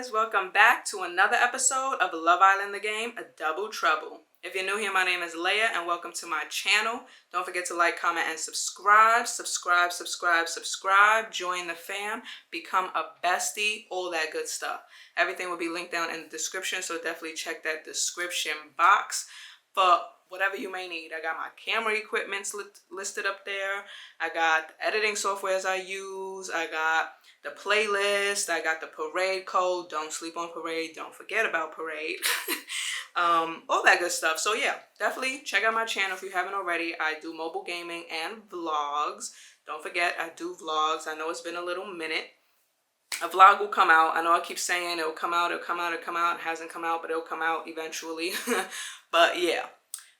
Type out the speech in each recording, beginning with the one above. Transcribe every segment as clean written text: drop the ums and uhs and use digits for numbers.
guys, welcome back to another episode of Love Island the Game, a Double Trouble. If you're new here, my name is Leia and welcome to my channel. Don't forget to like, comment, and subscribe. Subscribe. Join the fam, become a bestie, all that good stuff. Everything will be linked down in the description, so definitely check that description box for whatever you may need. I got my camera equipment listed up there. I got the editing softwares I use. I got the playlist. I got the parade code. Don't sleep on parade. Don't forget about parade. All that good stuff. So yeah, definitely check out my channel if you haven't already. I do mobile gaming and vlogs. Don't forget, I do vlogs. I know it's been a little minute. A vlog will come out. I know I keep saying it'll come out, it'll come out, it'll come out. It hasn't come out, but it'll come out eventually. But yeah.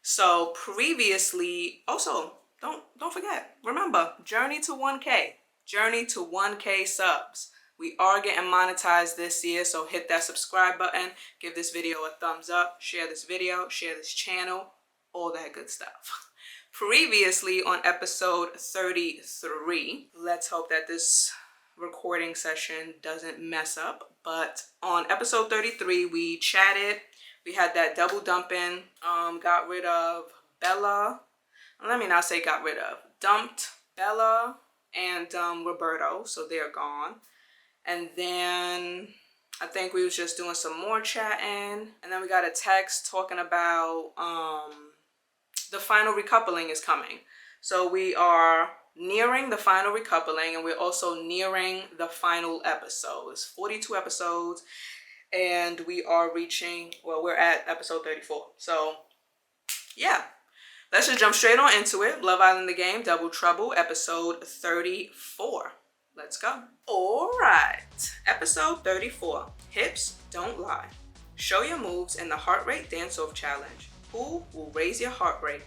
So previously, also, don't forget, remember, journey to 1K. Journey to 1K subs. We are getting monetized this year, so hit that subscribe button, give this video a thumbs up, share this video, share this channel, all that good stuff. Previously on episode 33, let's hope that this recording session doesn't mess up, but on episode 33 we chatted. We had that double dumping, got rid of Bella. Let me not say got rid of. Dumped Bella and Roberto, so they're gone. And then I think we was just doing some more chatting. And then we got a text talking about the final recoupling is coming. So we are nearing the final recoupling, and we're also nearing the final episode. It's 42 episodes. And we are reaching, well, we're at episode 34. So, yeah. Let's just jump straight on into it. Love Island the Game, Double Trouble, episode 34. Let's go. All right. Episode 34. Hips Don't Lie. Show your moves in the heart rate dance-off challenge. Who will raise your heart rate?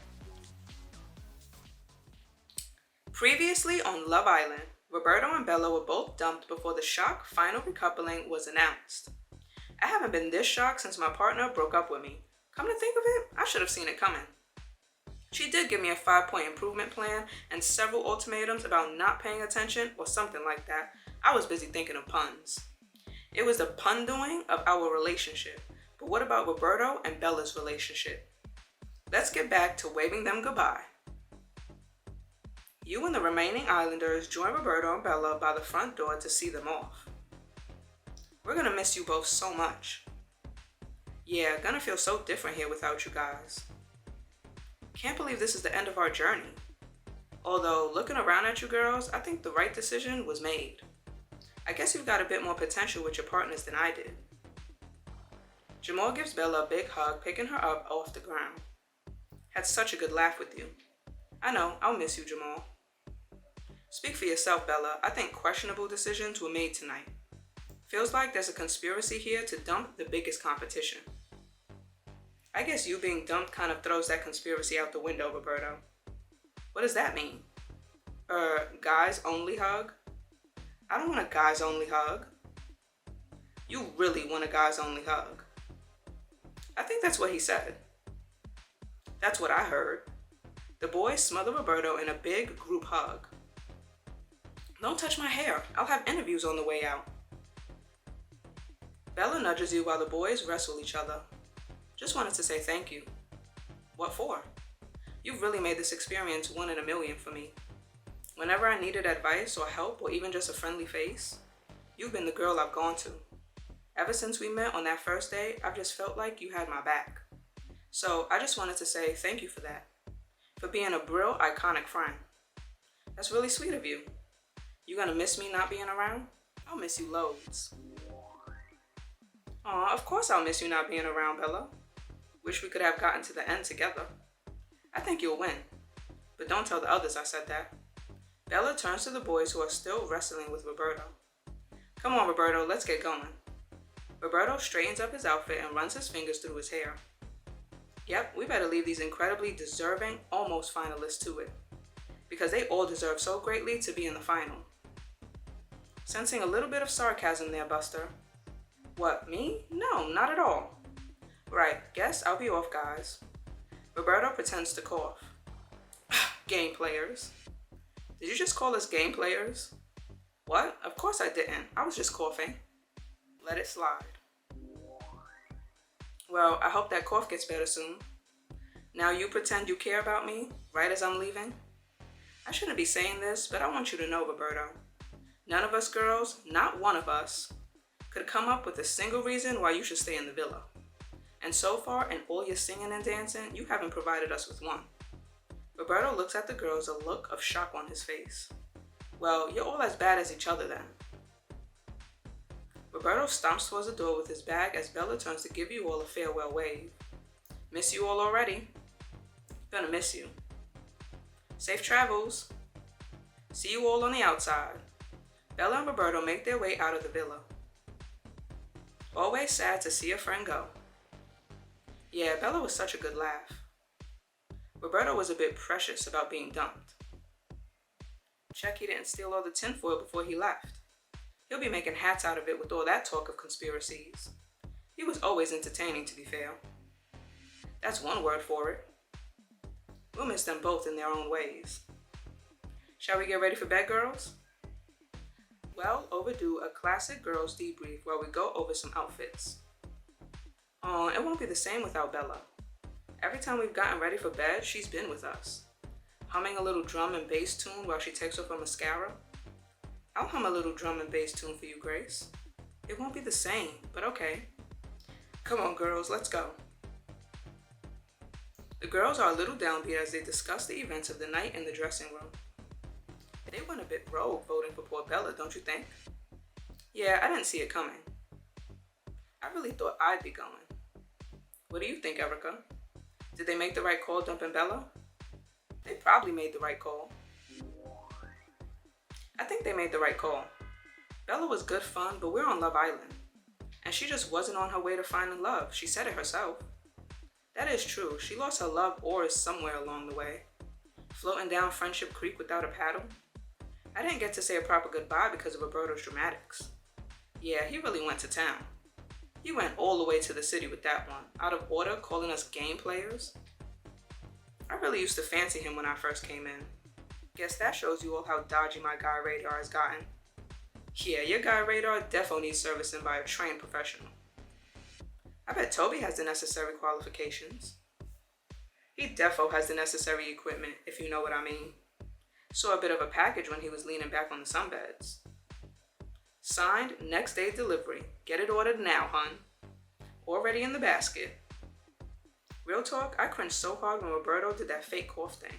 Previously on Love Island, Roberto and Bella were both dumped before the shock final recoupling was announced. I haven't been this shocked since my partner broke up with me. Come to think of it, I should have seen it coming. She did give me a 5-point improvement plan and several ultimatums about not paying attention or something like that. I was busy thinking of puns. It was the pun doing of our relationship. But what about Roberto and Bella's relationship? Let's get back to waving them goodbye. You and the remaining islanders join Roberto and Bella by the front door to see them off. We're gonna miss you both so much. Yeah, gonna feel so different here without you guys. Can't believe this is the end of our journey. Although, looking around at you girls, I think the right decision was made. I guess you've got a bit more potential with your partners than I did. Jamal gives Bella a big hug, picking her up off the ground. Had such a good laugh with you. I know, I'll miss you, Jamal. Speak for yourself, Bella. I think questionable decisions were made tonight. Feels like there's a conspiracy here to dump the biggest competition. I guess you being dumped kind of throws that conspiracy out the window, Roberto. What does that mean? Guys only hug? I don't want a guys only hug. You really want a guys only hug. I think that's what he said. That's what I heard. The boys smother Roberto in a big group hug. Don't touch my hair. I'll have interviews on the way out. Bella nudges you while the boys wrestle each other. Just wanted to say thank you. What for? You've really made this experience 1 in a million for me. Whenever I needed advice or help or even just a friendly face, you've been the girl I've gone to. Ever since we met on that first day, I've just felt like you had my back. So I just wanted to say thank you for that. For being a real iconic friend. That's really sweet of you. You gonna miss me not being around? I'll miss you loads. Aw, of course I'll miss you not being around, Bella. Wish we could have gotten to the end together. I think you'll win. But don't tell the others I said that. Bella turns to the boys who are still wrestling with Roberto. Come on, Roberto, let's get going. Roberto straightens up his outfit and runs his fingers through his hair. Yep, we better leave these incredibly deserving, almost finalists to it. Because they all deserve so greatly to be in the final. Sensing a little bit of sarcasm there, Buster. What, me? No, not at all. Right, guess I'll be off, guys. Roberto pretends to cough. Game players. Did you just call us game players? What? Of course I didn't. I was just coughing. Let it slide. Well, I hope that cough gets better soon. Now you pretend you care about me right as I'm leaving. I shouldn't be saying this, but I want you to know, Roberto. None of us girls, not one of us, could come up with a single reason why you should stay in the villa. And so far, in all your singing and dancing, you haven't provided us with one. Roberto looks at the girls, a look of shock on his face. Well, you're all as bad as each other then. Roberto stomps towards the door with his bag as Bella turns to give you all a farewell wave. Miss you all already. Gonna miss you. Safe travels. See you all on the outside. Bella and Roberto make their way out of the villa. Always sad to see a friend go. Yeah, Bella was such a good laugh. Roberto was a bit precious about being dumped. Check he didn't steal all the tinfoil before he left. He'll be making hats out of it with all that talk of conspiracies. He was always entertaining, to be fair. That's one word for it. We'll miss them both in their own ways. Shall we get ready for bed, girls? Well overdue a classic girls debrief where we go over some outfits. Oh, it won't be the same without Bella. Every time we've gotten ready for bed, she's been with us. Humming a little drum and bass tune while she takes off her mascara. I'll hum a little drum and bass tune for you, Grace. It won't be the same, but okay. Come on, girls, let's go. The girls are a little downbeat as they discuss the events of the night in the dressing room. They went a bit rogue voting for poor Bella, don't you think? Yeah, I didn't see it coming. I really thought I'd be going. What do you think, Erica? Did they make the right call dumping Bella? They probably made the right call. I think they made the right call. Bella was good fun, but we're on Love Island. And she just wasn't on her way to finding love. She said it herself. That is true. She lost her love oars somewhere along the way. Floating down Friendship Creek without a paddle. I didn't get to say a proper goodbye because of Roberto's dramatics. Yeah, he really went to town. He went all the way to the city with that one, out of order, calling us game players. I really used to fancy him when I first came in. Guess that shows you all how dodgy my guy radar has gotten. Yeah, your guy radar defo needs servicing by a trained professional. I bet Toby has the necessary qualifications. He defo has the necessary equipment, if you know what I mean. Saw a bit of a package when he was leaning back on the sunbeds. Signed, next day delivery. Get it ordered now, hun. Already in the basket. Real talk, I cringed so hard when Roberto did that fake cough thing.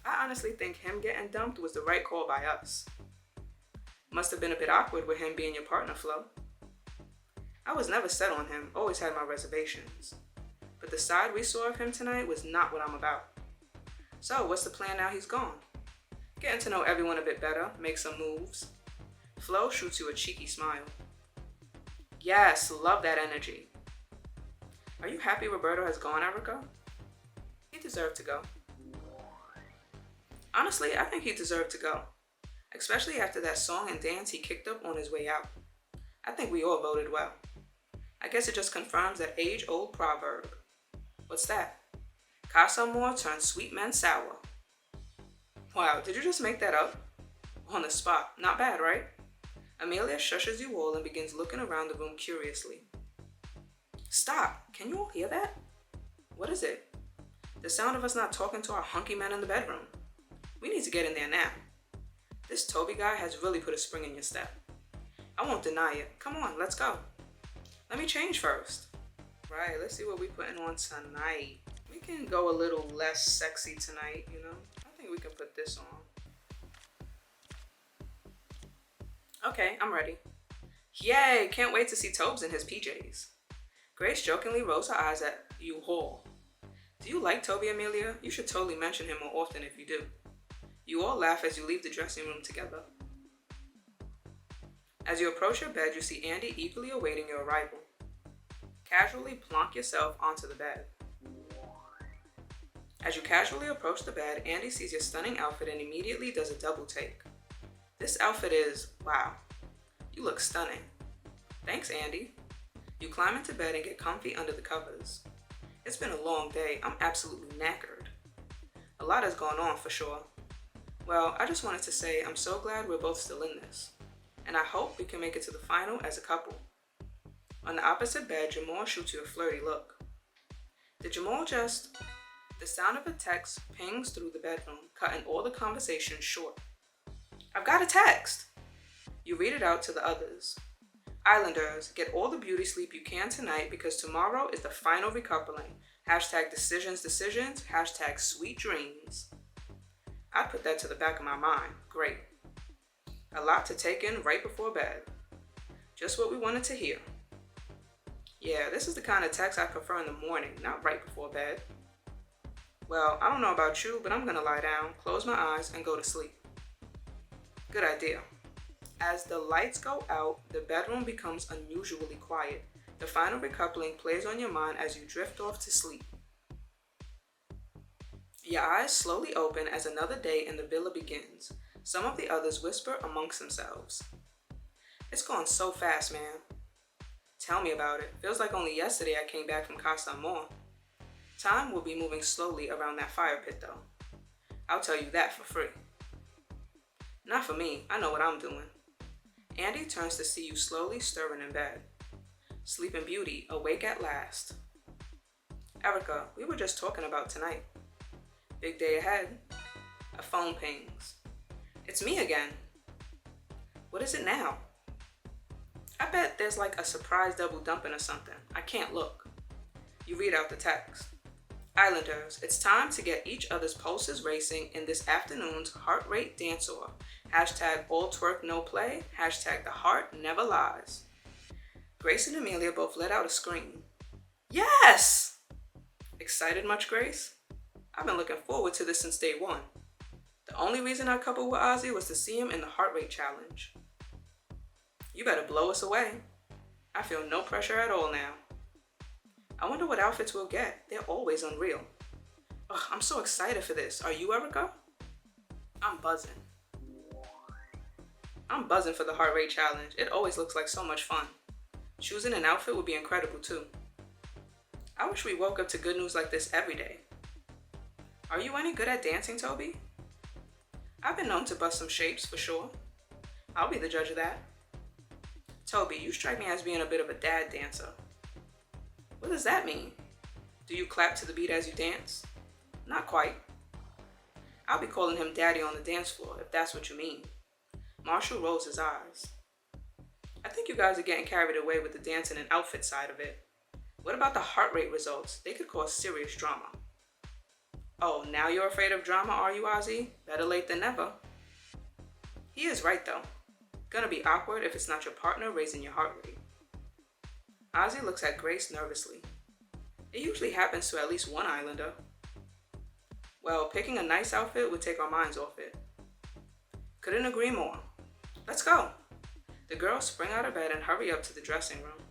I honestly think him getting dumped was the right call by us. Must have been a bit awkward with him being your partner, Flo. I was never set on him, always had my reservations. But the side we saw of him tonight was not what I'm about. So, what's the plan now he's gone? Getting to know everyone a bit better, make some moves. Flo shoots you a cheeky smile. Yes, love that energy. Are you happy Roberto has gone, Erica? He deserved to go. Honestly, I think he deserved to go. Especially after that song and dance he kicked up on his way out. I think we all voted well. I guess it just confirms that age-old proverb. What's that? Casa Amor turns sweet men sour. Wow, did you just make that up? On the spot. Not bad, right? Amelia shushes you all and begins looking around the room curiously. Stop! Can you all hear that? What is it? The sound of us not talking to our hunky men in the bedroom. We need to get in there now. This Toby guy has really put a spring in your step. I won't deny it. Come on, let's go. Let me change first. Right, let's see what we're putting on tonight. We can go a little less sexy tonight, you know? I think we can put this on. Okay, I'm ready. Yay, can't wait to see Tobes in his PJs. Grace jokingly rolls her eyes at you all. Do you like Toby, Amelia? You should totally mention him more often if you do. You all laugh as you leave the dressing room together. As you approach your bed, you see Andy eagerly awaiting your arrival. Casually plonk yourself onto the bed. As you casually approach the bed, Andy sees your stunning outfit and immediately does a double take. This outfit is, wow, you look stunning. Thanks, Andy. You climb into bed and get comfy under the covers. It's been a long day. I'm absolutely knackered. A lot has gone on for sure. Well, I just wanted to say I'm so glad we're both still in this. and I hope we can make it to the final as a couple. On the opposite bed, Jamal shoots you a flirty look. Did Jamal just... The sound of a text pings through the bedroom, cutting all the conversation short. I've got a text! You read it out to the others. Islanders, get all the beauty sleep you can tonight because tomorrow is the final recoupling. Hashtag decisions, hashtag sweet dreams. I put that to the back of my mind. Great. A lot to take in right before bed. Just what we wanted to hear. Yeah, this is the kind of text I prefer in the morning, not right before bed. Well, I don't know about you, but I'm gonna lie down, close my eyes, and go to sleep. Good idea. As the lights go out, the bedroom becomes unusually quiet. The final recoupling plays on your mind as you drift off to sleep. Your eyes slowly open as another day in the villa begins. Some of the others whisper amongst themselves. It's gone so fast, man. Tell me about it. Feels like only yesterday I came back from Casa Amor. Time will be moving slowly around that fire pit though. I'll tell you that for free. Not for me, I know what I'm doing. Andy turns to see you slowly stirring in bed. Sleeping Beauty, awake at last. Erica, we were just talking about tonight. Big day ahead. A phone pings. It's me again. What is it now? I bet there's like a surprise double dumping or something. I can't look. You read out the text. Islanders, it's time to get each other's pulses racing in this afternoon's heart rate dance-off. Hashtag all twerk no play. Hashtag the heart never lies. Grace and Amelia both let out a scream. Yes! Excited much, Grace? I've been looking forward to this since day one. The only reason I coupled with Ozzy was to see him in the heart rate challenge. You better blow us away. I feel no pressure at all now. I wonder what outfits we'll get. They're always unreal. Ugh, I'm so excited for this. Are you, Erica? I'm buzzing. I'm buzzing for the heart rate challenge. It always looks like so much fun. Choosing an outfit would be incredible too. I wish we woke up to good news like this every day. Are you any good at dancing, Toby? I've been known to bust some shapes for sure. I'll be the judge of that. Toby, you strike me as being a bit of a dad dancer. What does that mean? Do you clap to the beat as you dance? Not quite. I'll be calling him daddy on the dance floor, if that's what you mean. Marshall rolls his eyes. I think you guys are getting carried away with the dancing and outfit side of it. What about the heart rate results? They could cause serious drama. Oh, now you're afraid of drama, are you, Ozzy? Better late than never. He is right, though. Gonna be awkward if it's not your partner raising your heart rate. Ozzy looks at Grace nervously. It usually happens to at least one Islander. Well, picking a nice outfit would take our minds off it. Couldn't agree more. Let's go. The girls spring out of bed and hurry up to the dressing room.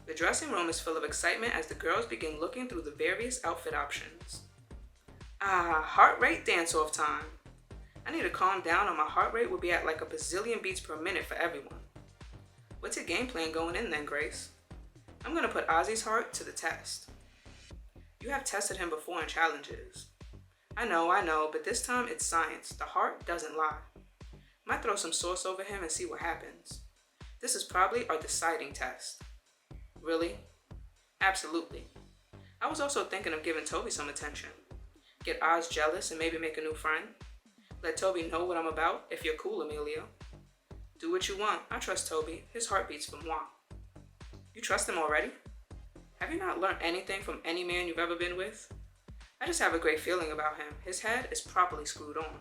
The dressing room is full of excitement as the girls begin looking through the various outfit options. Heart rate dance-off time. I need to calm down or my heart rate will be at like a bazillion beats per minute for everyone. What's your game plan going in then, Grace? I'm gonna put Ozzy's heart to the test. You have tested him before in challenges. I know, but this time it's science. The heart doesn't lie. Might throw some sauce over him and see what happens. This is probably our deciding test. Really? Absolutely. I was also thinking of giving Toby some attention. Get Oz jealous and maybe make a new friend. Let Toby know what I'm about, if you're cool, Amelia. Do what you want. I trust Toby. His heart beats for moi. You trust him already? Have you not learned anything from any man you've ever been with? I just have a great feeling about him. His head is properly screwed on.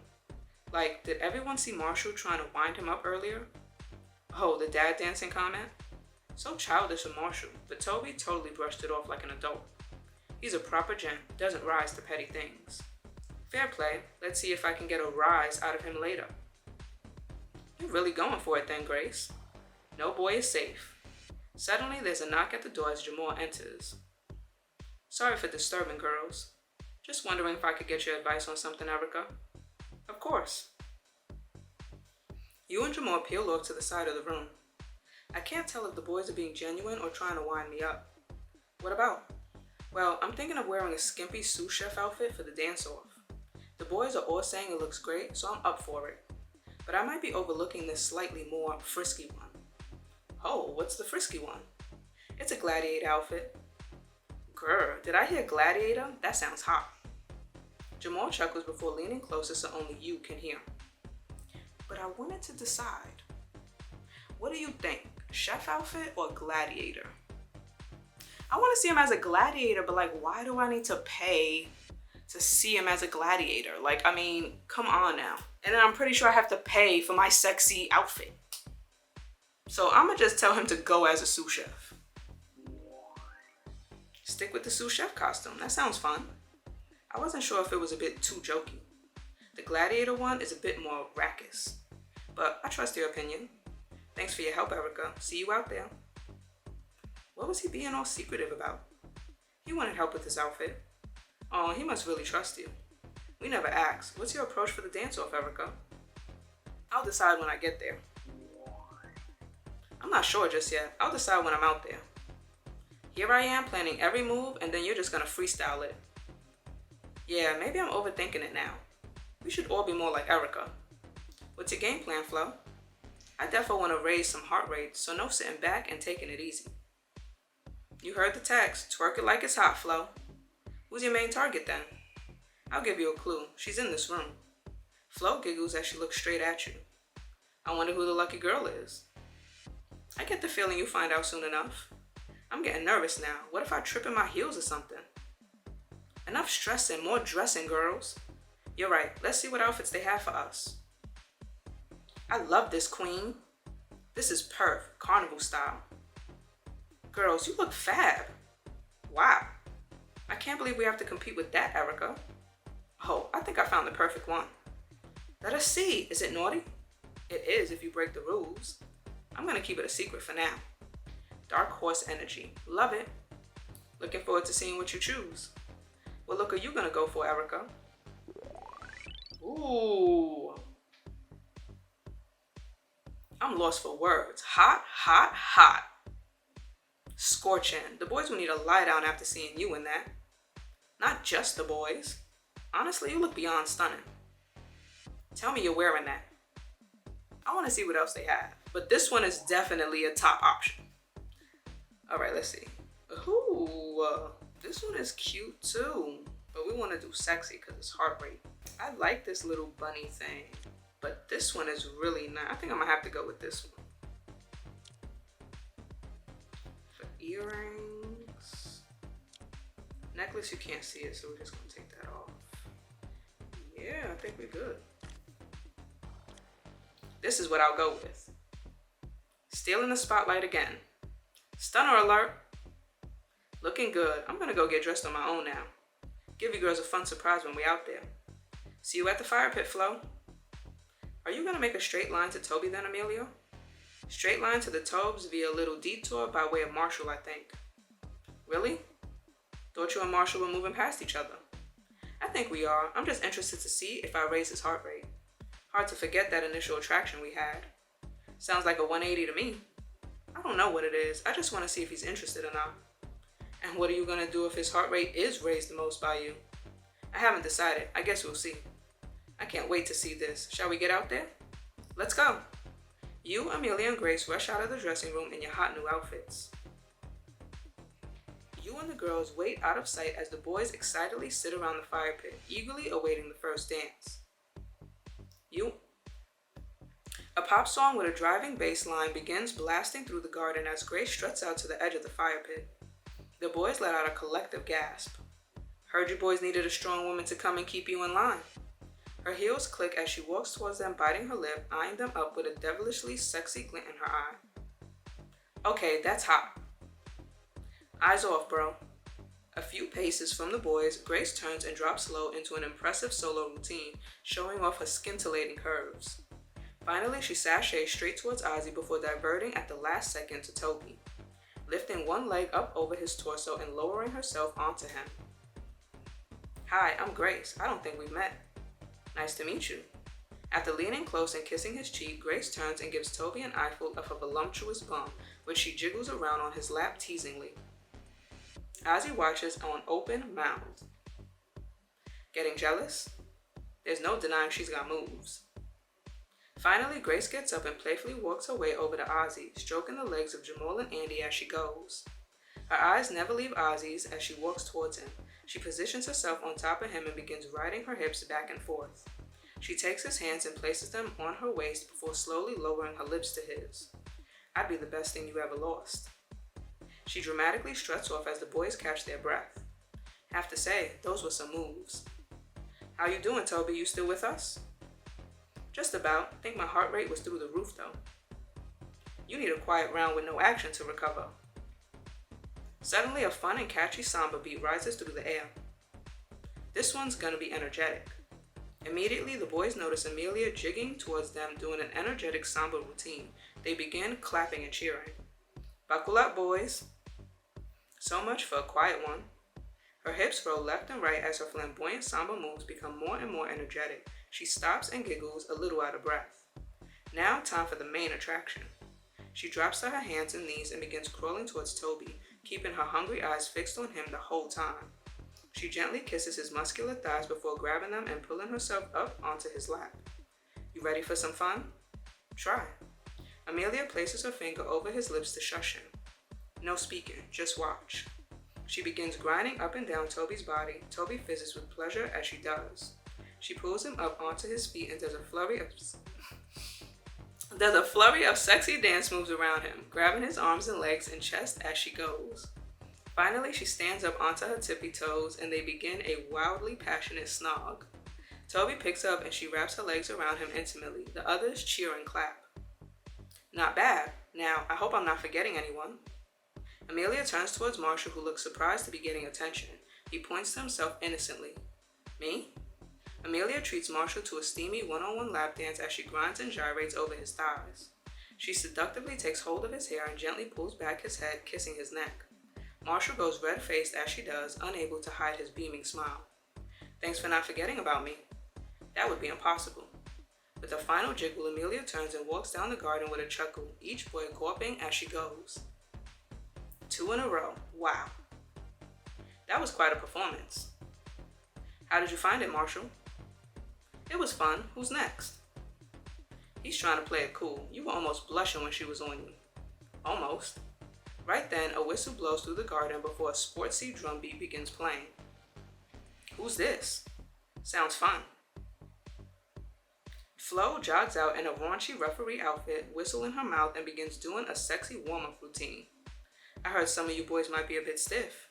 Like, did everyone see Marshall trying to wind him up earlier? Oh, the dad dancing comment? So childish of Marshall, but Toby totally brushed it off like an adult. He's a proper gent, doesn't rise to petty things. Fair play, let's see if I can get a rise out of him later. You're really going for it then, Grace. No boy is safe. Suddenly, there's a knock at the door as Jamal enters. Sorry for disturbing, girls. Just wondering if I could get your advice on something, Erica. Of course. You and Jamal peel off to the side of the room. I can't tell if the boys are being genuine or trying to wind me up. What about? Well, I'm thinking of wearing a skimpy sous chef outfit for the dance-off. The boys are all saying it looks great, so I'm up for it. but I might be overlooking this slightly more frisky one. Oh, what's the frisky one? It's a gladiator outfit. Grr, did I hear gladiator? That sounds hot. Jamal chuckles before leaning closer so only you can hear. But I wanted to decide. What do you think? Chef outfit or gladiator? I want to see him as a gladiator, but like, why do I need to pay to see him as a gladiator? Like, I mean, come on now. And then I'm pretty sure I have to pay for my sexy outfit. So I'm gonna just tell him to go as a sous chef. Stick with the sous chef costume. That sounds fun. I wasn't sure if it was a bit too jokey. The gladiator one is a bit more raucous, but I trust your opinion. Thanks for your help, Erica. See you out there. What was he being all secretive about? He wanted help with his outfit. Oh, he must really trust you. We never asked. What's your approach for the dance-off, Erica? I'll decide when I get there. I'm not sure just yet. I'll decide when I'm out there. Here I am planning every move, and then you're just gonna freestyle it. Yeah, maybe I'm overthinking it now. We should all be more like Erica. What's your game plan, Flo? I definitely want to raise some heart rate, so no sitting back and taking it easy. You heard the text. Twerk it like it's hot, Flo. Who's your main target then? I'll give you a clue. She's in this room. Flo giggles as she looks straight at you. I wonder who the lucky girl is. I get the feeling you'll find out soon enough. I'm getting nervous now. What if I trip in my heels or something? Enough stressing, more dressing, girls. You're right. Let's see what outfits they have for us. I love this, queen. This is perf, carnival style. Girls, you look fab. Wow. I can't believe we have to compete with that, Erica. Oh, I think I found the perfect one. Let us see. Is it naughty? It is if you break the rules. I'm going to keep it a secret for now. Dark horse energy. Love it. Looking forward to seeing what you choose. What look are you going to go for, Erica? Ooh. I'm lost for words. Hot, hot, hot. Scorching. The boys will need a lie down after seeing you in that. Not just the boys. Honestly, you look beyond stunning. Tell me you're wearing that. I want to see what else they have, but this one is definitely a top option. All right, let's see. Ooh, this one is cute too, but we want to do sexy because it's heart rate. I like this little bunny thing, but this one is really nice. I think I'm gonna have to go with this one. For earrings, necklace, you can't see it, so we're just gonna take that off. Yeah, I think we're good. This is what I'll go with. Stealing the spotlight again. Stunner alert. Looking good. I'm gonna go get dressed on my own now. Give you girls a fun surprise when we're out there. See you at the fire pit, Flo. Are you gonna make a straight line to Toby then, Amelia? Straight line to the Tobes via a little detour by way of Marshall, I think. Really? Thought you and Marshall were moving past each other. I think we are. I'm just interested to see if I raise his heart rate. Hard to forget that initial attraction we had. Sounds like a 180 to me. I don't know what it is. I just want to see if he's interested or not. And what are you going to do if his heart rate is raised the most by you? I haven't decided. I guess we'll see. I can't wait to see this. Shall we get out there? Let's go. You, Amelia, and Grace rush out of the dressing room in your hot new outfits. You and the girls wait out of sight as the boys excitedly sit around the fire pit, eagerly awaiting the first dance. A pop song with a driving bass line begins blasting through the garden as Grace struts out to the edge of the fire pit. The boys let out a collective gasp. Heard you boys needed a strong woman to come and keep you in line. Her heels click as she walks towards them, biting her lip, eyeing them up with a devilishly sexy glint in her eye. Okay, that's hot. Eyes off, bro. A few paces from the boys, Grace turns and drops low into an impressive solo routine, showing off her scintillating curves. Finally, she sashays straight towards Ozzy before diverting at the last second to Toby, lifting one leg up over his torso and lowering herself onto him. Hi, I'm Grace. I don't think we've met. Nice to meet you. After leaning close and kissing his cheek, Grace turns and gives Toby an eyeful of her voluptuous bum, which she jiggles around on his lap teasingly. Ozzy watches on open mouth. Getting jealous? There's no denying she's got moves. Finally, Grace gets up and playfully walks her way over to Ozzy, stroking the legs of Jamal and Andy as she goes. Her eyes never leave Ozzy's as she walks towards him. She positions herself on top of him and begins riding her hips back and forth. She takes his hands and places them on her waist before slowly lowering her lips to his. I'd be the best thing you ever lost. She dramatically struts off as the boys catch their breath. Have to say, those were some moves. How you doing, Toby? You still with us? Just about. Think my heart rate was through the roof though. You need a quiet round with no action to recover. Suddenly, a fun and catchy samba beat rises through the air. This one's gonna be energetic. Immediately, the boys notice Amelia jigging towards them doing an energetic samba routine. They begin clapping and cheering. Buckle up, boys. So much for a quiet one. Her hips roll left and right as her flamboyant samba moves become more and more energetic. She stops and giggles, a little out of breath. Now, time for the main attraction. She drops to her hands and knees and begins crawling towards Toby, keeping her hungry eyes fixed on him the whole time. She gently kisses his muscular thighs before grabbing them and pulling herself up onto his lap. You ready for some fun? Try. Amelia places her finger over his lips to shush him. No speaking, just watch. She begins grinding up and down Toby's body. Toby fizzes with pleasure as she does. She pulls him up onto his feet and does a flurry of sexy dance moves around him, grabbing his arms and legs and chest as she goes. Finally, she stands up onto her tippy toes and they begin a wildly passionate snog. Toby picks up and she wraps her legs around him intimately. The others cheer and clap. Not bad. Now, I hope I'm not forgetting anyone. Amelia turns towards Marshall, who looks surprised to be getting attention. He points to himself innocently. Me? Amelia treats Marshall to a steamy one-on-one lap dance as she grinds and gyrates over his thighs. She seductively takes hold of his hair and gently pulls back his head, kissing his neck. Marshall goes red-faced as she does, unable to hide his beaming smile. Thanks for not forgetting about me. That would be impossible. With a final jiggle, Amelia turns and walks down the garden with a chuckle, each boy gawping as she goes. 2 in a row. Wow. That was quite a performance. How did you find it, Marshall? It was fun. Who's next? He's trying to play it cool. You were almost blushing when she was on you. Almost. Right then, a whistle blows through the garden before a sportsy drum beat begins playing. Who's this? Sounds fun. Flo jogs out in a raunchy referee outfit, whistle in her mouth, and begins doing a sexy warm-up routine. I heard some of you boys might be a bit stiff.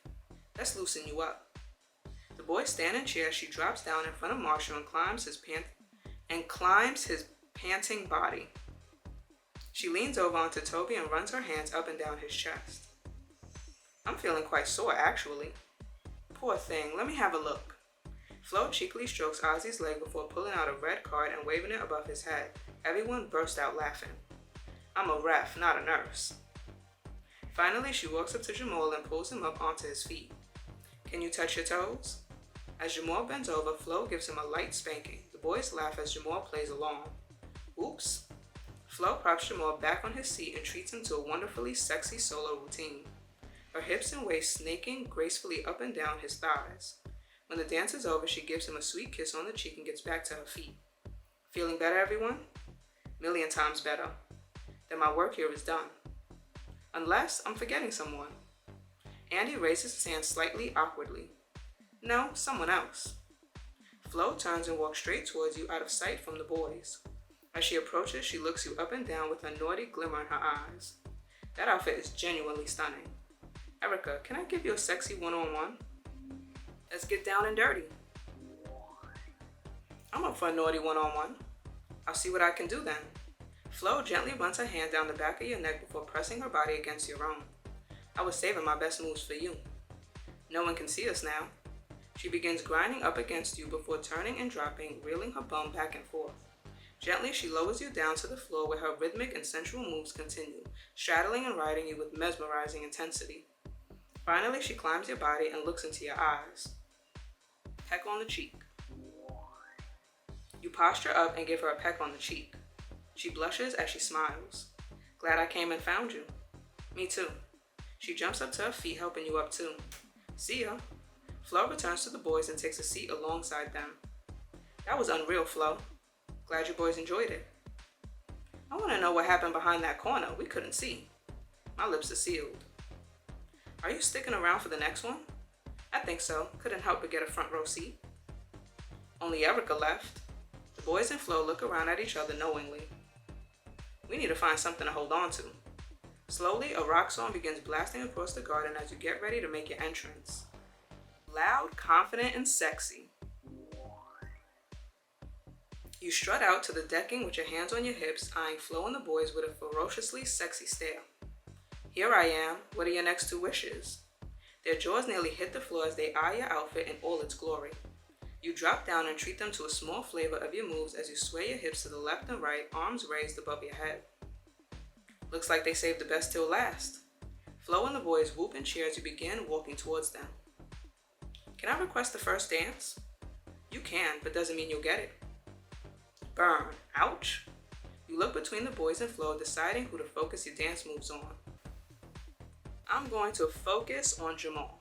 Let's loosen you up. The boys stand and cheer as she drops down in front of Marshall and climbs his panting body. She leans over onto Toby and runs her hands up and down his chest. I'm feeling quite sore, actually. Poor thing, let me have a look. Flo cheekily strokes Ozzy's leg before pulling out a red card and waving it above his head. Everyone burst out laughing. I'm a ref, not a nurse. Finally, she walks up to Jamal and pulls him up onto his feet. Can you touch your toes? As Jamal bends over, Flo gives him a light spanking. The boys laugh as Jamal plays along. Oops. Flo props Jamal back on his seat and treats him to a wonderfully sexy solo routine. Her hips and waist snaking gracefully up and down his thighs. When the dance is over, she gives him a sweet kiss on the cheek and gets back to her feet. Feeling better, everyone? Million times better. Then my work here is done. Unless I'm forgetting someone. Andy raises his hand slightly awkwardly. No, someone else. Flo turns and walks straight towards you out of sight from the boys. As she approaches, she looks you up and down with a naughty glimmer in her eyes. That outfit is genuinely stunning. Erica, can I give you a sexy one-on-one? Let's get down and dirty. I'm up for a naughty one-on-one. I'll see what I can do then. Flo gently runs her hand down the back of your neck before pressing her body against your own. I was saving my best moves for you. No one can see us now. She begins grinding up against you before turning and dropping, reeling her bum back and forth. Gently, she lowers you down to the floor where her rhythmic and sensual moves continue, straddling and riding you with mesmerizing intensity. Finally, she climbs your body and looks into your eyes. Peck on the cheek. You posture up and give her a peck on the cheek. She blushes as she smiles. Glad I came and found you. Me too. She jumps up to her feet, helping you up too. See ya. Flo returns to the boys and takes a seat alongside them. That was unreal, Flo. Glad you boys enjoyed it. I want to know what happened behind that corner. We couldn't see. My lips are sealed. Are you sticking around for the next one? I think so. Couldn't help but get a front row seat. Only Erica left. The boys and Flo look around at each other knowingly. We need to find something to hold on to. Slowly, a rock song begins blasting across the garden as you get ready to make your entrance. Loud, confident, and sexy. You strut out to the decking with your hands on your hips, eyeing Flo and the boys with a ferociously sexy stare. Here I am. What are your next two wishes? Their jaws nearly hit the floor as they eye your outfit in all its glory. You drop down and treat them to a small flavor of your moves as you sway your hips to the left and right, arms raised above your head. Looks like they saved the best till last. Flo and the boys whoop and cheer as you begin walking towards them. Can I request the first dance? You can, but doesn't mean you'll get it. Burn. Ouch. You look between the boys and Flo, deciding who to focus your dance moves on. I'm going to focus on Jamal.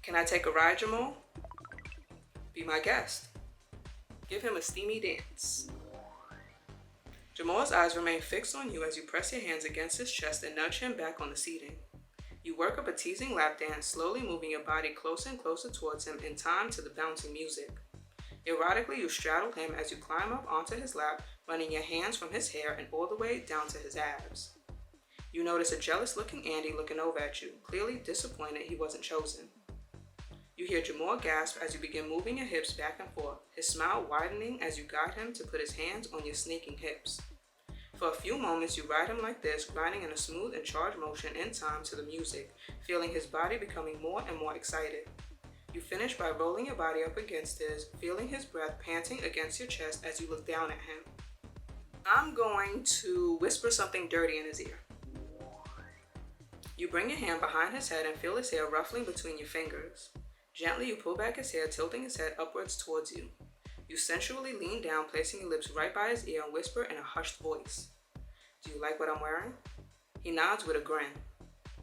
Can I take a ride, Jamal? Be my guest. Give him a steamy dance. Jamal's eyes remain fixed on you as you press your hands against his chest and nudge him back on the seating. You work up a teasing lap dance, slowly moving your body closer and closer towards him in time to the bouncing music. Erotically, you straddle him as you climb up onto his lap, running your hands from his hair and all the way down to his abs. You notice a jealous-looking Andy looking over at you, clearly disappointed he wasn't chosen. You hear Jamal gasp as you begin moving your hips back and forth, his smile widening as you guide him to put his hands on your snaking hips. For a few moments, you ride him like this, grinding in a smooth and charged motion in time to the music, feeling his body becoming more and more excited. You finish by rolling your body up against his, feeling his breath panting against your chest as you look down at him. I'm going to whisper something dirty in his ear. You bring your hand behind his head and feel his hair ruffling between your fingers. Gently, you pull back his hair, tilting his head upwards towards you. You sensually lean down, placing your lips right by his ear and whisper in a hushed voice. Do you like what I'm wearing? He nods with a grin.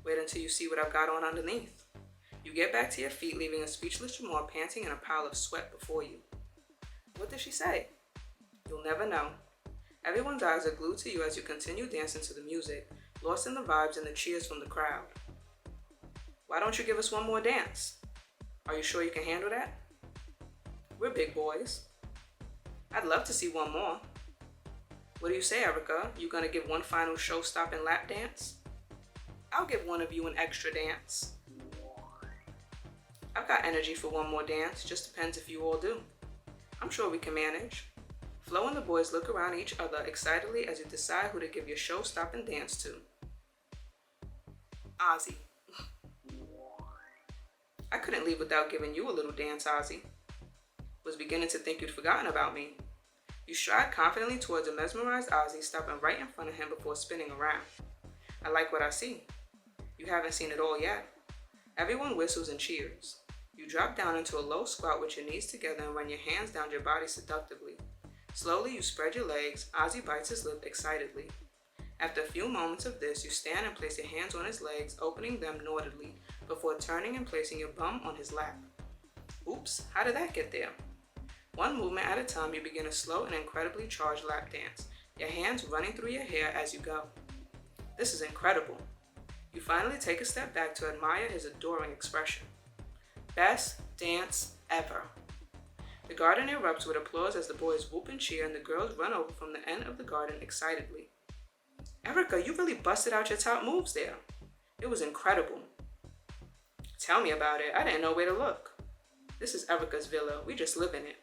Wait until you see what I've got on underneath. You get back to your feet, leaving a speechless Jamal panting in a pile of sweat before you. What did she say? You'll never know. Everyone's eyes are glued to you as you continue dancing to the music, lost in the vibes and the cheers from the crowd. Why don't you give us one more dance? Are you sure you can handle that? We're big boys. I'd love to see one more. What do you say, Erica? You gonna give one final show-stopping lap dance? I'll give one of you an extra dance. I've got energy for one more dance, just depends if you all do. I'm sure we can manage. Flo and the boys look around each other excitedly as you decide who to give your show-stopping dance to. Ozzy. I couldn't leave without giving you a little dance, Ozzy. Was beginning to think you'd forgotten about me. You stride confidently towards a mesmerized Ozzy, stopping right in front of him before spinning around. I like what I see. You haven't seen it all yet. Everyone whistles and cheers. You drop down into a low squat with your knees together and run your hands down your body seductively. Slowly, you spread your legs. Ozzy bites his lip excitedly. After a few moments of this, you stand and place your hands on his legs, opening them naughtedly, before turning and placing your bum on his lap. Oops, how did that get there? One movement at a time, you begin a slow and incredibly charged lap dance, your hands running through your hair as you go. This is incredible. You finally take a step back to admire his adoring expression. Best dance ever. The garden erupts with applause as the boys whoop and cheer and the girls run over from the end of the garden excitedly. Erica, you really busted out your top moves there. It was incredible. Tell me about it. I didn't know where to look. This is Erica's villa. We just live in it.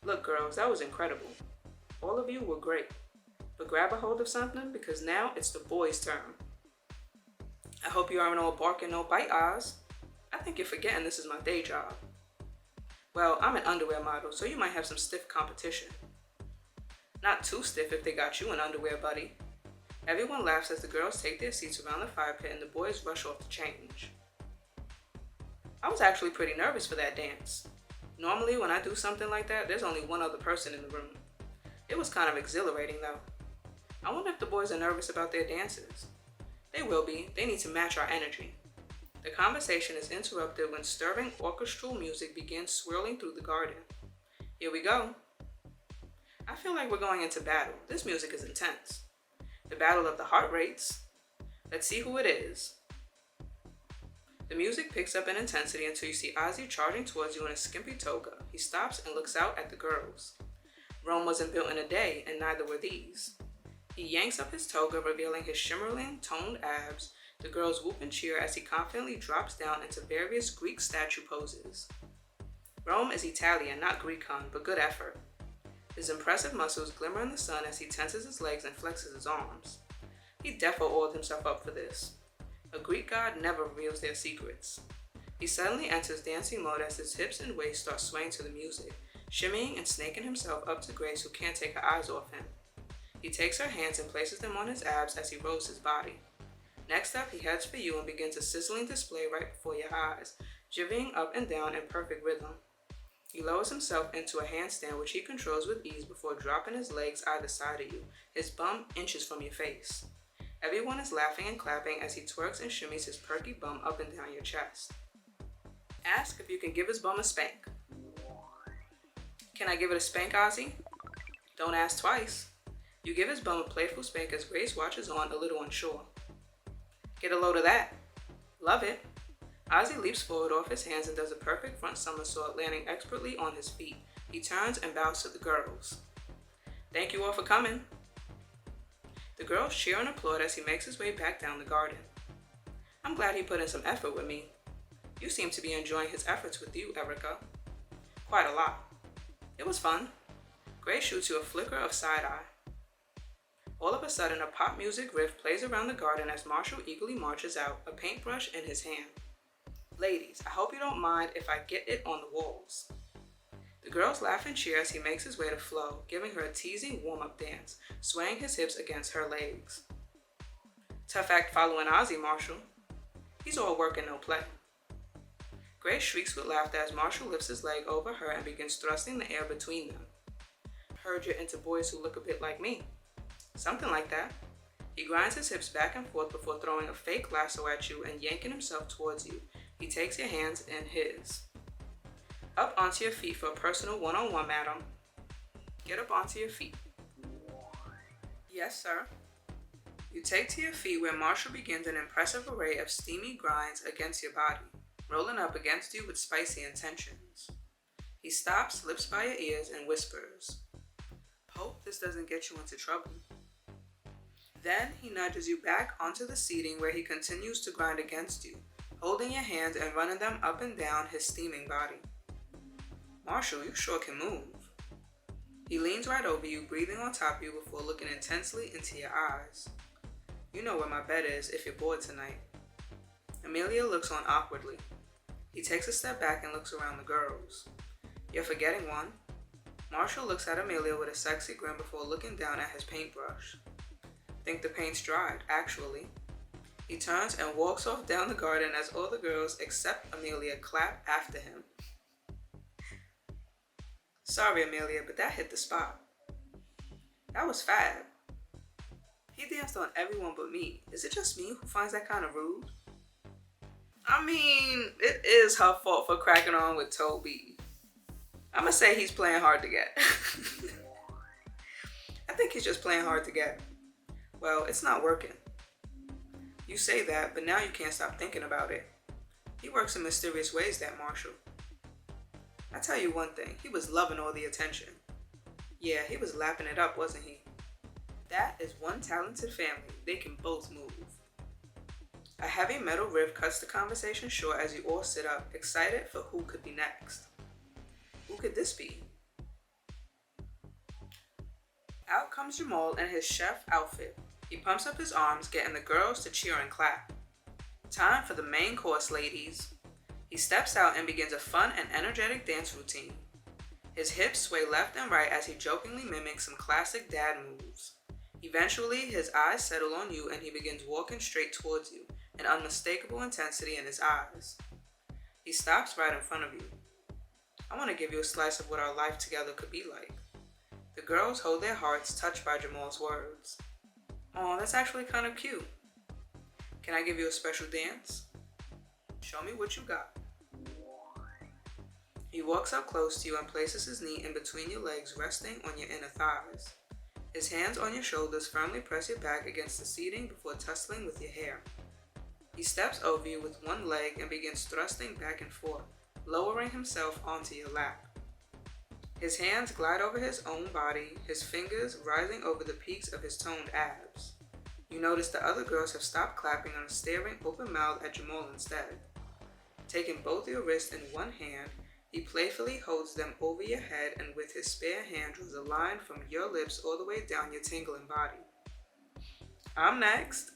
Look, girls, that was incredible. All of you were great. But grab a hold of something because now it's the boys' turn. I hope you aren't all bark and no bite, Oz. I think you're forgetting this is my day job. Well, I'm an underwear model, so you might have some stiff competition. Not too stiff if they got you an underwear, buddy. Everyone laughs as the girls take their seats around the fire pit and the boys rush off to change. I was actually pretty nervous for that dance. Normally, when I do something like that, there's only one other person in the room. It was kind of exhilarating, though. I wonder if the boys are nervous about their dances. They will be. They need to match our energy. The conversation is interrupted when stirring orchestral music begins swirling through the garden. Here we go. I feel like we're going into battle. This music is intense. The battle of the heart rates. Let's see who it is. The music picks up in intensity until you see Ozzy charging towards you in a skimpy toga. He stops and looks out at the girls. Rome wasn't built in a day, and neither were these. He yanks up his toga, revealing his shimmering, toned abs. The girls whoop and cheer as he confidently drops down into various Greek statue poses. Rome is Italian, not Greek, but good effort. His impressive muscles glimmer in the sun as he tenses his legs and flexes his arms. He defo oiled himself up for this. A Greek god never reveals their secrets. He suddenly enters dancing mode as his hips and waist start swaying to the music, shimmying and snaking himself up to Grace, who can't take her eyes off him. He takes her hands and places them on his abs as he rolls his body. Next up, he heads for you and begins a sizzling display right before your eyes, jivvying up and down in perfect rhythm. He lowers himself into a handstand, which he controls with ease before dropping his legs either side of you, his bum inches from your face. Everyone is laughing and clapping as he twerks and shimmies his perky bum up and down your chest. Ask if you can give his bum a spank. Can I give it a spank, Ozzy? Don't ask twice. You give his bum a playful spank as Grace watches on, a little unsure. Get a load of that. Love it. Ozzy leaps forward off his hands and does a perfect front somersault, landing expertly on his feet. He turns and bows to the girls. Thank you all for coming. The girls cheer and applaud as he makes his way back down the garden. I'm glad he put in some effort with me. You seem to be enjoying his efforts with you, Erica. Quite a lot. It was fun. Grace shoots you a flicker of side-eye. All of a sudden, a pop music riff plays around the garden as Marshall eagerly marches out, a paintbrush in his hand. Ladies, I hope you don't mind if I get it on the walls. The girls laugh and cheer as he makes his way to Flo, giving her a teasing warm-up dance, swaying his hips against her legs. Tough act following Ozzy, Marshall. He's all work and no play. Grace shrieks with laughter as Marshall lifts his leg over her and begins thrusting the air between them. Heard you're into boys who look a bit like me. Something like that. He grinds his hips back and forth before throwing a fake lasso at you and yanking himself towards you. He takes your hands in his. Up onto your feet for a personal one-on-one, madam. Get up onto your feet. Yes, sir. You take to your feet where Marshall begins an impressive array of steamy grinds against your body, rolling up against you with spicy intentions. He stops, lips by your ears, and whispers, "Hope this doesn't get you into trouble." Then he nudges you back onto the seating where he continues to grind against you, holding your hands and running them up and down his steaming body. Marshall, you sure can move. He leans right over you, breathing on top of you before looking intensely into your eyes. You know where my bed is if you're bored tonight. Amelia looks on awkwardly. He takes a step back and looks around the girls. You're forgetting one. Marshall looks at Amelia with a sexy grin before looking down at his paintbrush. Think the paint's dried, actually. He turns and walks off down the garden as all the girls except Amelia clap after him. Sorry, Amelia, but that hit the spot. That was fab. He danced on everyone but me. Is it just me who finds that kind of rude? I mean, it is her fault for cracking on with Toby. I'ma say he's playing hard to get. I think he's just playing hard to get. Well, it's not working. You say that, but now you can't stop thinking about it. He works in mysterious ways, that Marshall. I tell you one thing, he was loving all the attention. Yeah, he was lapping it up, wasn't he? That is one talented family. They can both move. A heavy metal riff cuts the conversation short as you all sit up, excited for who could be next. Who could this be? Out comes Jamal in his chef outfit. He pumps up his arms, getting the girls to cheer and clap. Time for the main course, ladies. He steps out and begins a fun and energetic dance routine. His hips sway left and right as he jokingly mimics some classic dad moves. Eventually, his eyes settle on you and he begins walking straight towards you, an unmistakable intensity in his eyes. He stops right in front of you. I want to give you a slice of what our life together could be like. The girls hold their hearts, touched by Jamal's words. Aw, that's actually kind of cute. Can I give you a special dance? Show me what you got. He walks up close to you and places his knee in between your legs, resting on your inner thighs. His hands on your shoulders firmly press your back against the seating before tussling with your hair. He steps over you with one leg and begins thrusting back and forth, lowering himself onto your lap. His hands glide over his own body, his fingers rising over the peaks of his toned abs. You notice the other girls have stopped clapping and are staring open-mouthed at Jamal instead. Taking both your wrists in one hand, he playfully holds them over your head and with his spare hand draws a line from your lips all the way down your tingling body. I'm next.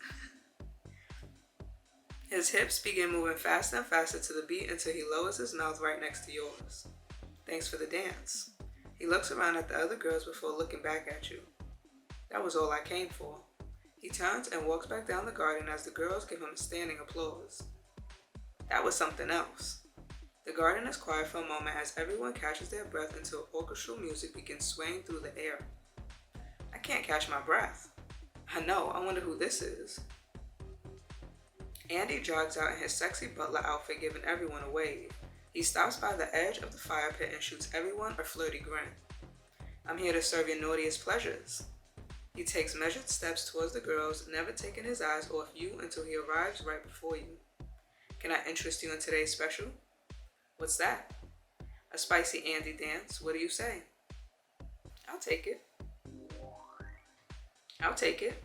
His hips begin moving faster and faster to the beat until he lowers his mouth right next to yours. Thanks for the dance. He looks around at the other girls before looking back at you. That was all I came for. He turns and walks back down the garden as the girls give him standing applause. That was something else. The garden is quiet for a moment as everyone catches their breath until orchestral music begins swaying through the air. I can't catch my breath. I know, I wonder who this is. Andy jogs out in his sexy butler outfit, giving everyone a wave. He stops by the edge of the fire pit and shoots everyone a flirty grin. I'm here to serve your naughtiest pleasures. He takes measured steps towards the girls, never taking his eyes off you until he arrives right before you. Can I interest you in today's special? What's that? A spicy Andy dance. What do you say? I'll take it. I'll take it.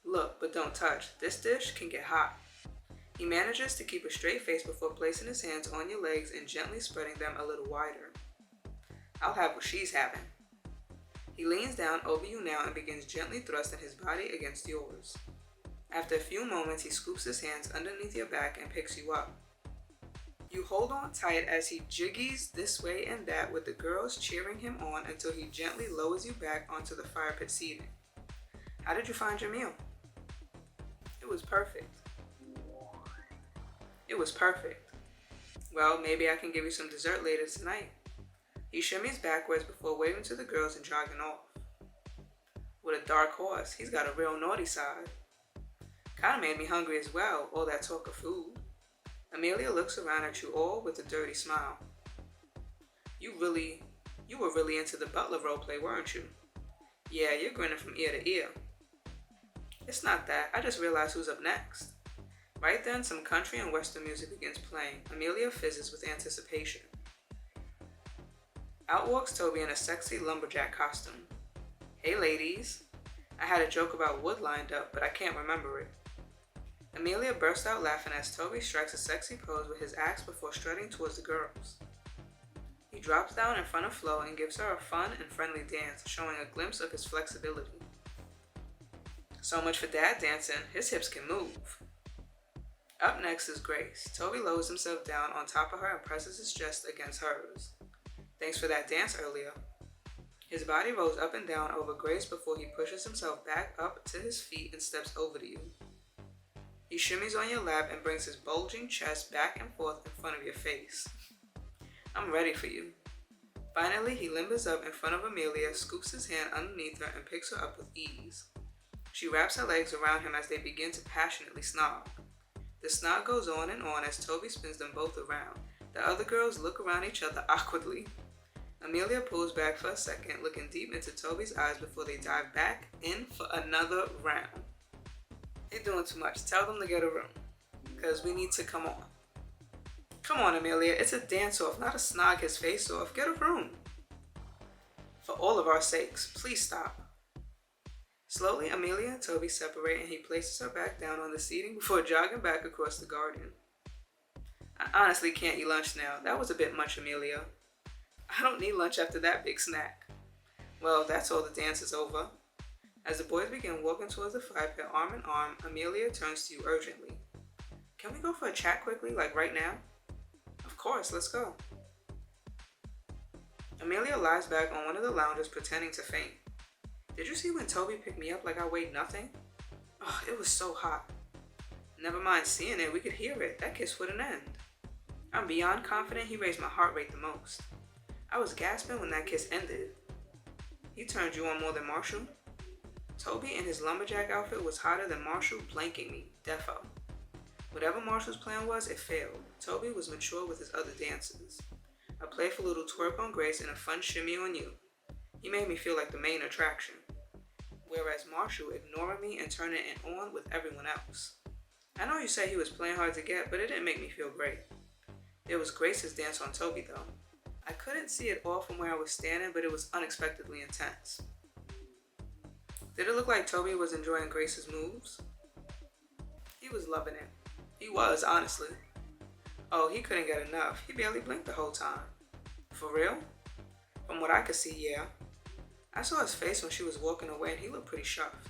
Look, but don't touch. This dish can get hot. He manages to keep a straight face before placing his hands on your legs and gently spreading them a little wider. I'll have what she's having. He leans down over you now and begins gently thrusting his body against yours. After a few moments, he scoops his hands underneath your back and picks you up. You hold on tight as he jiggies this way and that with the girls cheering him on until he gently lowers you back onto the fire pit seating. How did you find your meal? It was perfect. It was perfect. Well, maybe I can give you some dessert later tonight. He shimmies backwards before waving to the girls and jogging off. What a dark horse. He's got a real naughty side. Kinda made me hungry as well, all that talk of food. Amelia looks around at you all with a dirty smile. You were really into the butler roleplay, weren't you? Yeah, you're grinning from ear to ear. It's not that. I just realized who's up next. Right then, some country and western music begins playing. Amelia fizzes with anticipation. Out walks Toby in a sexy lumberjack costume. Hey ladies. I had a joke about wood lined up, but I can't remember it. Amelia bursts out laughing as Toby strikes a sexy pose with his axe before strutting towards the girls. He drops down in front of Flo and gives her a fun and friendly dance, showing a glimpse of his flexibility. So much for dad dancing, his hips can move. Up next is Grace. Toby lowers himself down on top of her and presses his chest against hers. Thanks for that dance earlier. His body rolls up and down over Grace before he pushes himself back up to his feet and steps over to you. He shimmies on your lap and brings his bulging chest back and forth in front of your face. I'm ready for you. Finally, he limbers up in front of Amelia, scoops his hand underneath her, and picks her up with ease. She wraps her legs around him as they begin to passionately snog. The snog goes on and on as Toby spins them both around. The other girls look around each other awkwardly. Amelia pulls back for a second, looking deep into Toby's eyes before they dive back in for another round. They're doing too much. Tell them to get a room, because we need to come on. Come on, Amelia. It's a dance-off, not a snog his face off. Get a room. For all of our sakes, please stop. Slowly, Amelia and Toby separate and he places her back down on the seating before jogging back across the garden. I honestly can't eat lunch now. That was a bit much, Amelia. I don't need lunch after that big snack. Well, that's all, the dance is over. As the boys begin walking towards the fire pit arm in arm, Amelia turns to you urgently. Can we go for a chat quickly, like right now? Of course, let's go. Amelia lies back on one of the lounges pretending to faint. Did you see when Toby picked me up like I weighed nothing? Oh, it was so hot. Never mind seeing it, we could hear it. That kiss wouldn't end. I'm beyond confident he raised my heart rate the most. I was gasping when that kiss ended. He turned you on more than Marshall? Toby in his lumberjack outfit was hotter than Marshall planking me, defo. Whatever Marshall's plan was, it failed. Toby was mature with his other dances. a playful little twerk on Grace, and a fun shimmy on you. He made me feel like the main attraction, whereas Marshall ignoring me and turning it on with everyone else. I know you say he was playing hard to get, but it didn't make me feel great. There was Grace's dance on Toby though. I couldn't see it all from where I was standing, but it was unexpectedly intense. Did it look like Toby was enjoying Grace's moves? He was loving it. He was, honestly. Oh, he couldn't get enough. He barely blinked the whole time. For real? From what I could see, yeah. I saw his face when she was walking away and he looked pretty shocked.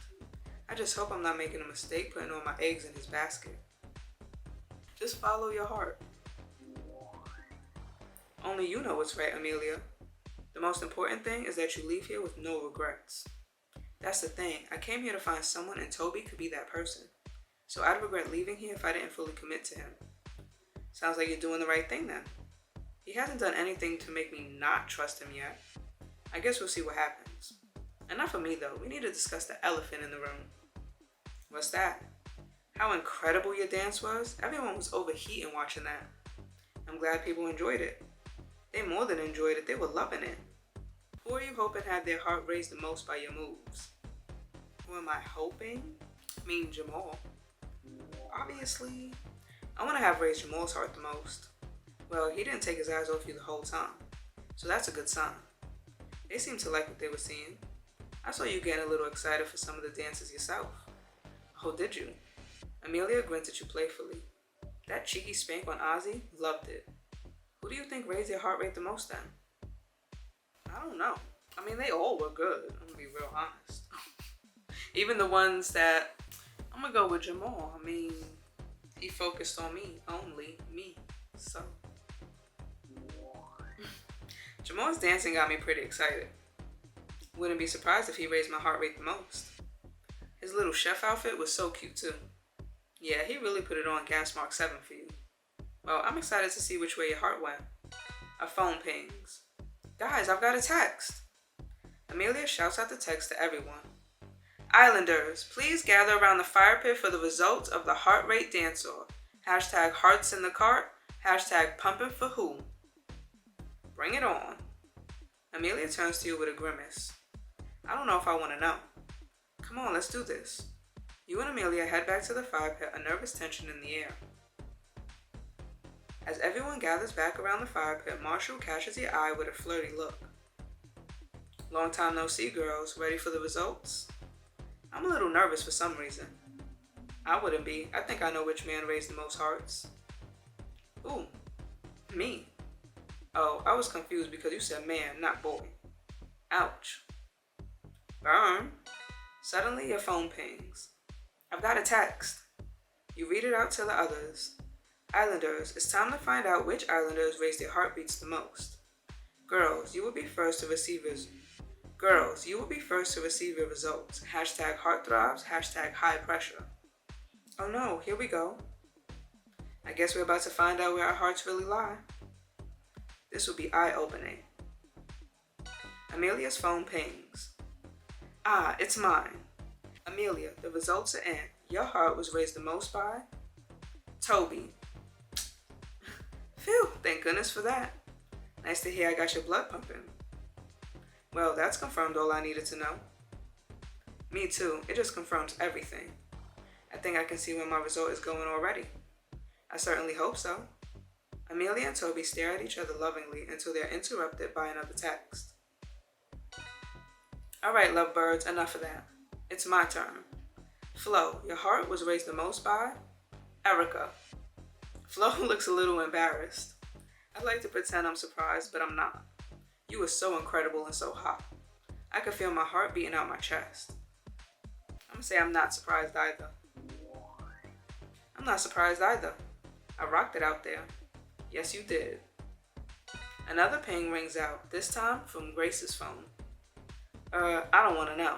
I just hope I'm not making a mistake putting all my eggs in his basket. Just follow your heart. Only you know what's right, Amelia. The most important thing is that you leave here with no regrets. That's the thing. I came here to find someone and Toby could be that person. So I'd regret leaving here if I didn't fully commit to him. Sounds like you're doing the right thing then. He hasn't done anything to make me not trust him yet. I guess we'll see what happens. Enough of me though. We need to discuss the elephant in the room. What's that? How incredible your dance was. Everyone was overheating watching that. I'm glad people enjoyed it. They more than enjoyed it. They were loving it. Who are you hoping had their heart raised the most by your moves? Who am I hoping? I mean Jamal. Obviously, I want to have raised Jamal's heart the most. Well, he didn't take his eyes off you the whole time, so that's a good sign. They seemed to like what they were seeing. I saw you getting a little excited for some of the dances yourself. Oh, did you? Amelia grinned at you playfully. That cheeky spank on Ozzy, loved it. Who do you think raised their heart rate the most then? I don't know. I mean, they all were good. I'm gonna be real honest. Even the ones that, I'm gonna go with Jamal. I mean, he focused on me, only me. So, Jamal's dancing got me pretty excited. Wouldn't be surprised if he raised my heart rate the most. His little chef outfit was so cute too. Yeah, he really put it on gas mark 7 for you. Well, I'm excited to see which way your heart went. A phone pings. Guys, I've got a text. Amelia shouts out the text to everyone. Islanders, please gather around the fire pit for the results of the heart rate dance-off. Hashtag hearts in the cart. Hashtag pumping for who. Bring it on. Amelia turns to you with a grimace. I don't know if I want to know. Come on, let's do this. You and Amelia head back to the fire pit, a nervous tension in the air. As everyone gathers back around the fire pit, Marshall catches your eye with a flirty look. Long time no see, girls. Ready for the results? I'm a little nervous for some reason. I wouldn't be. I think I know which man raised the most hearts. Ooh, me. Oh, I was confused because you said man, not boy. Ouch. Burn. Suddenly your phone pings. I've got a text. You read it out to the others. Islanders, it's time to find out which Islanders raised their heartbeats the most. Girls, you will be first to receive your results. Hashtag heartthrobs, hashtag high pressure. Oh no, here we go. I guess we're about to find out where our hearts really lie. This will be eye-opening. Amelia's phone pings. Ah, it's mine. Amelia, the results are in. Your heart was raised the most by Toby. Phew, thank goodness for that. Nice to hear I got your blood pumping. Well, that's confirmed all I needed to know. Me too, it just confirms everything. I think I can see where my result is going already. I certainly hope so. Amelia and Toby stare at each other lovingly until they're interrupted by another text. Alright, lovebirds, enough of that. It's my turn. Flo, your heart was raised the most by Erica. Flo looks a little embarrassed. I'd like to pretend I'm surprised, but I'm not. You were so incredible and so hot. I could feel my heart beating out my chest. I'm gonna say I'm not surprised either. I'm not surprised either. I rocked it out there. Yes, you did. Another ping rings out, this time from Grace's phone. I don't want to know.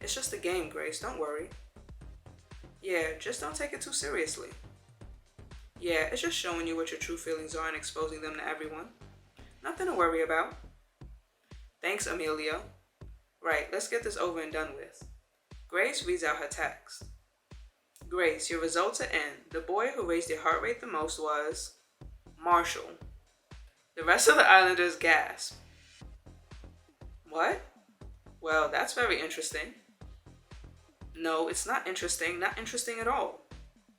It's just a game, Grace, don't worry. Yeah, just don't take it too seriously. Yeah, it's just showing you what your true feelings are and exposing them to everyone. Nothing to worry about. Thanks, Amelia. Right, let's get this over and done with. Grace reads out her text. Grace, your results are in. The boy who raised your heart rate the most was Marshall. The rest of the islanders gasp. What? Well, that's very interesting. No, it's not interesting. Not interesting at all.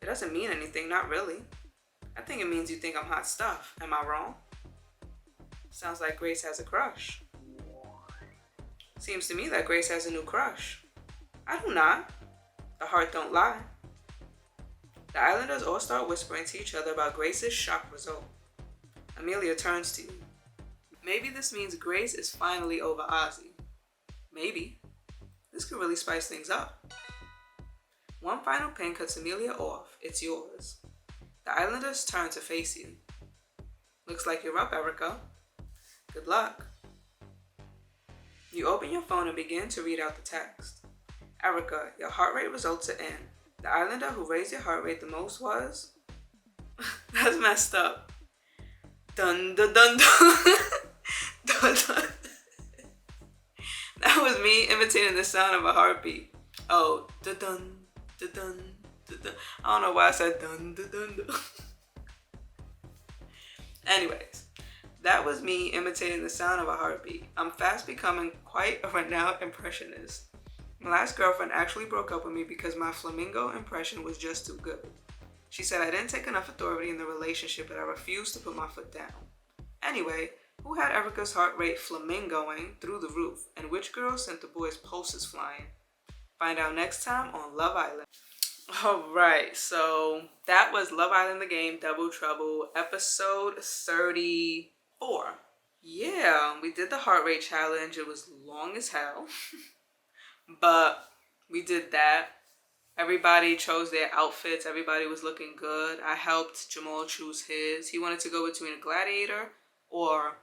It doesn't mean anything, not really. I think it means you think I'm hot stuff. Am I wrong? Sounds like Grace has a crush. Seems to me that Grace has a new crush. I do not. The heart don't lie. The islanders all start whispering to each other about Grace's shock result. Amelia turns to you. Maybe this means Grace is finally over Ozzy. Maybe. This could really spice things up. One final pin cuts Amelia off. It's yours. The islanders turn to face you. Looks like you're up, Erica. Good luck. You open your phone and begin to read out the text. Erica, your heart rate results are in. The islander who raised your heart rate the most was... That's messed up. Dun dun dun dun. Dun dun. That was me imitating the sound of a heartbeat. Oh, dun dun dun dun dun. I don't know why I said dun dun dun dun. Anyways, that was me imitating the sound of a heartbeat. I'm fast becoming quite a renowned impressionist. My last girlfriend actually broke up with me because my flamingo impression was just too good. She said I didn't take enough authority in the relationship and I refused to put my foot down. Anyway, who had Erica's heart rate flamingoing through the roof, and which girl sent the boys pulses flying? Find out next time on Love Island. Alright, so that was Love Island the Game Double Trouble, episode 34. Yeah, we did the heart rate challenge. It was long as hell. But we did that. Everybody chose their outfits. Everybody was looking good. I helped Jamal choose his. He wanted to go between a gladiator or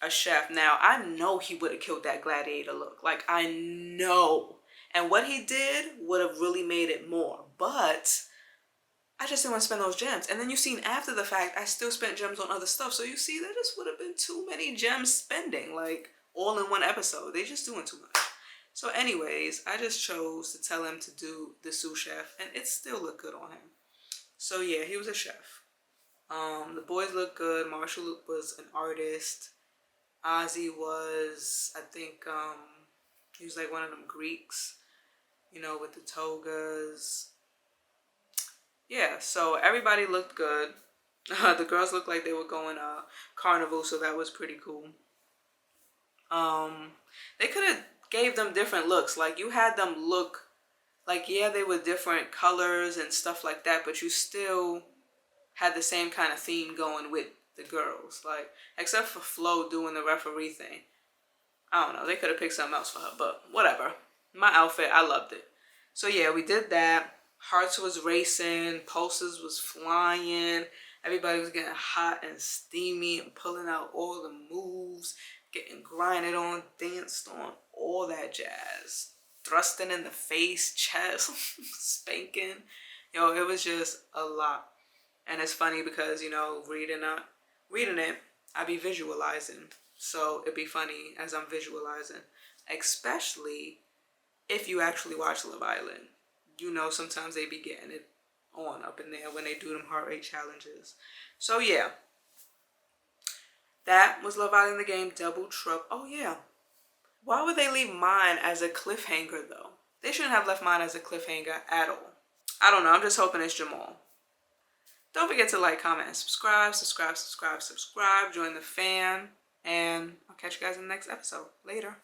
a chef. Now, I know he would have killed that gladiator look. Like, I know. And what he did would have really made it more. But I just didn't want to spend those gems. And then you seen after the fact, I still spent gems on other stuff. So you see, that just would have been too many gems spending. Like, all in one episode. They just doing too much. So anyways, I just chose to tell him to do the sous chef, and it still looked good on him. So yeah, he was a chef. The boys looked good. Marshall was an artist. Ozzy was, I think, he was like one of them Greeks, you know, with the togas. Yeah, so everybody looked good. The girls looked like they were going carnival, so that was pretty cool. They could have gave them different looks. Like, you had them look like, yeah, they were different colors and stuff like that, but you still had the same kind of theme going with the girls. Like, except for Flo doing the referee thing. I don't know, they could have picked something else for her, but whatever. My outfit, I loved it. So yeah, we did that. Hearts was racing, pulses was flying, everybody was getting hot and steamy and pulling out all the moves, getting grinded on, danced on, all that jazz. Thrusting in the face, chest, spanking. Yo, it was just a lot. And it's funny because, you know, reading it, I be visualizing. So it'd be funny as I'm visualizing. Especially if you actually watch Love Island. You know, sometimes they be getting it on up in there when they do them heart rate challenges. So yeah. That was Love Island the Game Double Trouble. Oh yeah. Why would they leave mine as a cliffhanger though? They shouldn't have left mine as a cliffhanger at all. I don't know. I'm just hoping it's Jamal. Don't forget to like, comment, and subscribe. Subscribe. Join the fan. And I'll catch you guys in the next episode. Later.